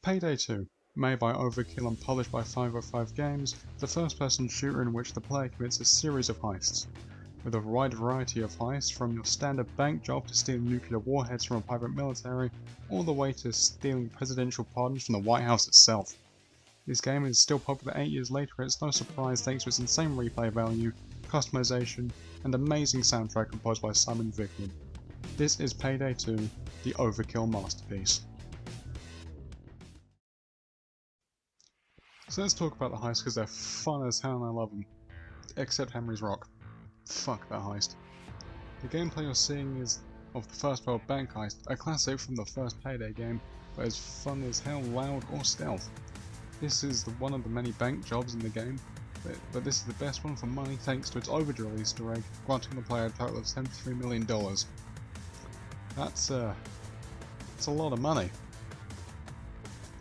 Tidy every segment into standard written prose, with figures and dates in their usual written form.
Payday 2, made by Overkill and published by 505 Games, is a first-person shooter in which the player commits a series of heists. With a wide variety of heists, from your standard bank job to stealing nuclear warheads from a private military, all the way to stealing presidential pardons from the White House itself. This game is still popular 8 years later, and it's no surprise thanks to its insane replay value, customization, and amazing soundtrack composed by Simon Vickman. This is Payday 2, the Overkill masterpiece. So let's talk about the heists because they're fun as hell and I love them. Except Henry's Rock. Fuck that heist. The gameplay you're seeing is of the first world bank heist, a classic from the first Payday game, but as fun as hell, loud, or stealth. This is one of the many bank jobs in the game, but this is the best one for money thanks to its Overkill Easter egg, granting the player a total of $73 million. That's a lot of money.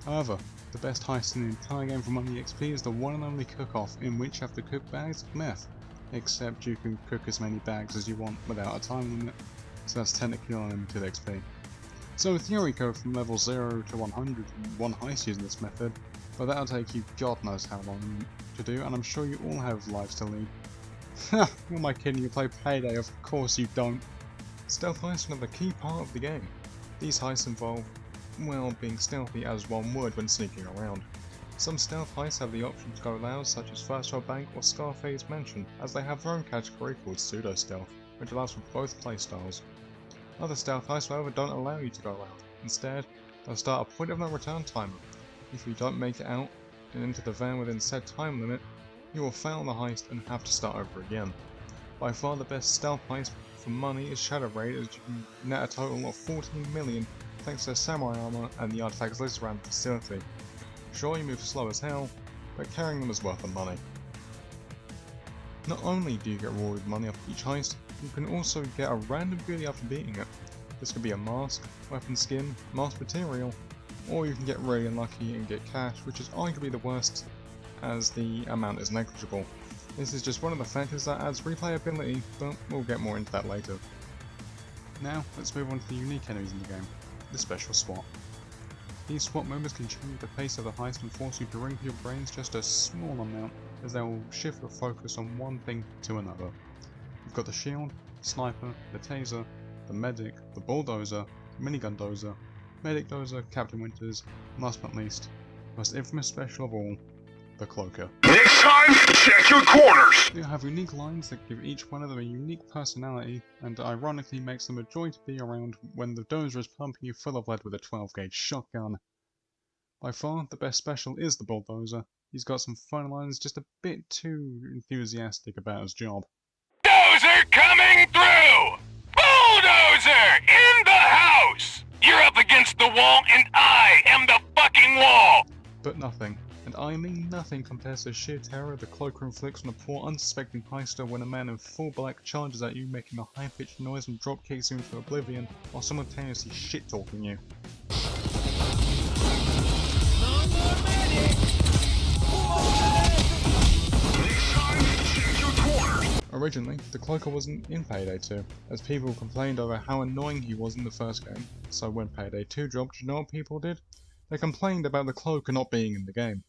However, the best heist in the entire game for money XP is the one and only cook-off, in which you have to cook bags of meth. Except you can cook as many bags as you want without a time limit, so that's technically unlimited XP. So in theory, go from level 0 to 100 in one heist using this method, but that'll take you God knows how long to do, and I'm sure you all have lives to lead. Ha! Who am I kidding? You play Payday, of course you don't. Stealth heists are another key part of the game. These heists involve, well, being stealthy as one would when sneaking around. Some stealth heists have the option to go loud, such as First World Bank or Scarface Mansion, as they have their own category called pseudo-stealth, which allows for both playstyles. Other stealth heists, however, don't allow you to go loud. Instead, they'll start a point of no return timer. If you don't make it out and into the van within said time limit, you will fail the heist and have to start over again. By far the best stealth heist for money is Shadow Raid, as you can net a total of 14 million thanks to their samurai armor and the artifacts listed around the facility. Sure, you move slow as hell, but carrying them is worth the money. Not only do you get rewarded money off each heist, you can also get a random goodie after beating it. This could be a mask, weapon skin, mask material, or you can get really unlucky and get cash, which is arguably the worst as the amount is negligible. This is just one of the factors that adds replayability, but we'll get more into that later. Now, let's move on to the unique enemies in the game, the Special SWAT. These SWAT members can change the pace of the heist and force you to ring your brains just a small amount, as they will shift your focus on one thing to another. You've got the shield, sniper, the taser, the medic, the bulldozer, minigun dozer, medic dozer, Captain Winters, and last but not least, the most infamous special of all, the cloaker. Next time, check your corners! You have unique lines that give each one of them a unique personality, and ironically makes them a joy to be around when the dozer is pumping you full of lead with a 12-gauge shotgun. By far, the best special is the bulldozer. He's got some fun lines, just a bit too enthusiastic about his job. Dozer coming through! Bulldozer in the house! You're up against the wall and I am the fucking wall! But nothing, and I mean nothing, compares to the sheer terror the cloaker inflicts on a poor unsuspecting heister when a man in full black charges at you, making a high-pitched noise and drop kicks you into oblivion while simultaneously shit-talking you. Originally, the cloaker wasn't in Payday 2, as people complained over how annoying he was in the first game, so when Payday 2 dropped, you know what people did? They complained about the cloaker not being in the game.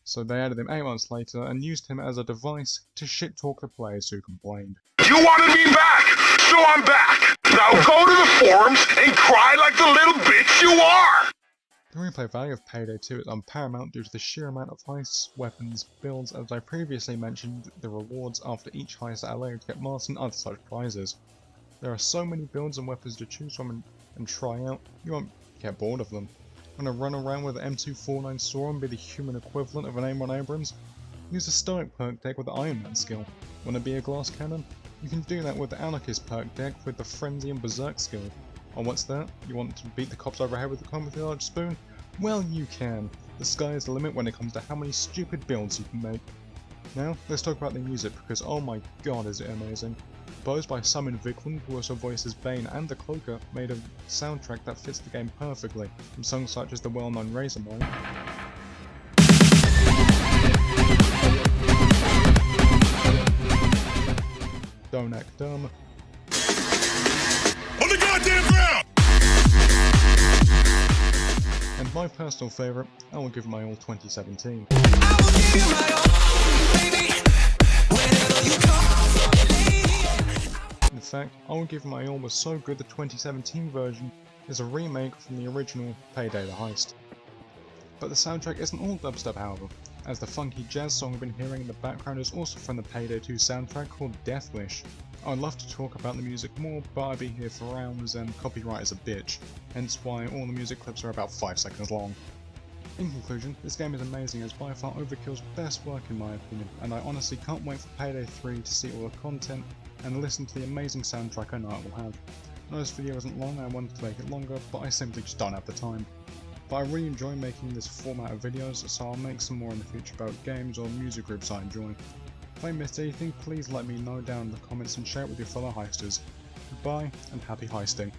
So they added him 8 months later and used him as a device to shit-talk the players who complained. You wanted me back, so I'm back! Now go to the forums and cry like the little bitch you are! The replay value of Payday 2 is paramount due to the sheer amount of heists, weapons, builds, as I previously mentioned, the rewards after each heist that allow you to get masks and other such prizes. There are so many builds and weapons to choose from and try out, you won't get bored of them. Want to run around with an M249 saw and be the human equivalent of an M1 Abrams? Use the Stoic perk deck with the Iron Man skill. Want to be a glass cannon? You can do that with the Anarchist perk deck with the Frenzy and Berserk skill. Or what's that? You want to beat the cops overhead with the comb with a large spoon? Well, you can. The sky is the limit when it comes to how many stupid builds you can make. Now, let's talk about the music, because oh my god is it amazing. Composed by Simon Vickman, who also voices Bane and the Cloaker, made a soundtrack that fits the game perfectly, from songs such as the well-known Razormine, Don't Act Dumb, On the goddamn ground! and As my personal favourite, I will give my all 2017. In fact, I will give my all was so good the 2017 version is a remake from the original Payday the Heist. But the soundtrack isn't all dubstep however, as the funky jazz song we've been hearing in the background is also from the Payday 2 soundtrack called Death Wish. I'd love to talk about the music more, but I'd be here for hours and copyright is a bitch, hence why all the music clips are about 5 seconds long. In conclusion, this game is amazing as by far Overkill's best work in my opinion, and I honestly can't wait for Payday 3 to see all the content and listen to the amazing soundtrack I know it will have. I know this video isn't long, I wanted to make it longer, but I simply just don't have the time. But I really enjoy making this format of videos, so I'll make some more in the future about games or music groups I enjoy. If I missed anything, please let me know down in the comments and share it with your fellow heisters. Goodbye, and happy heisting.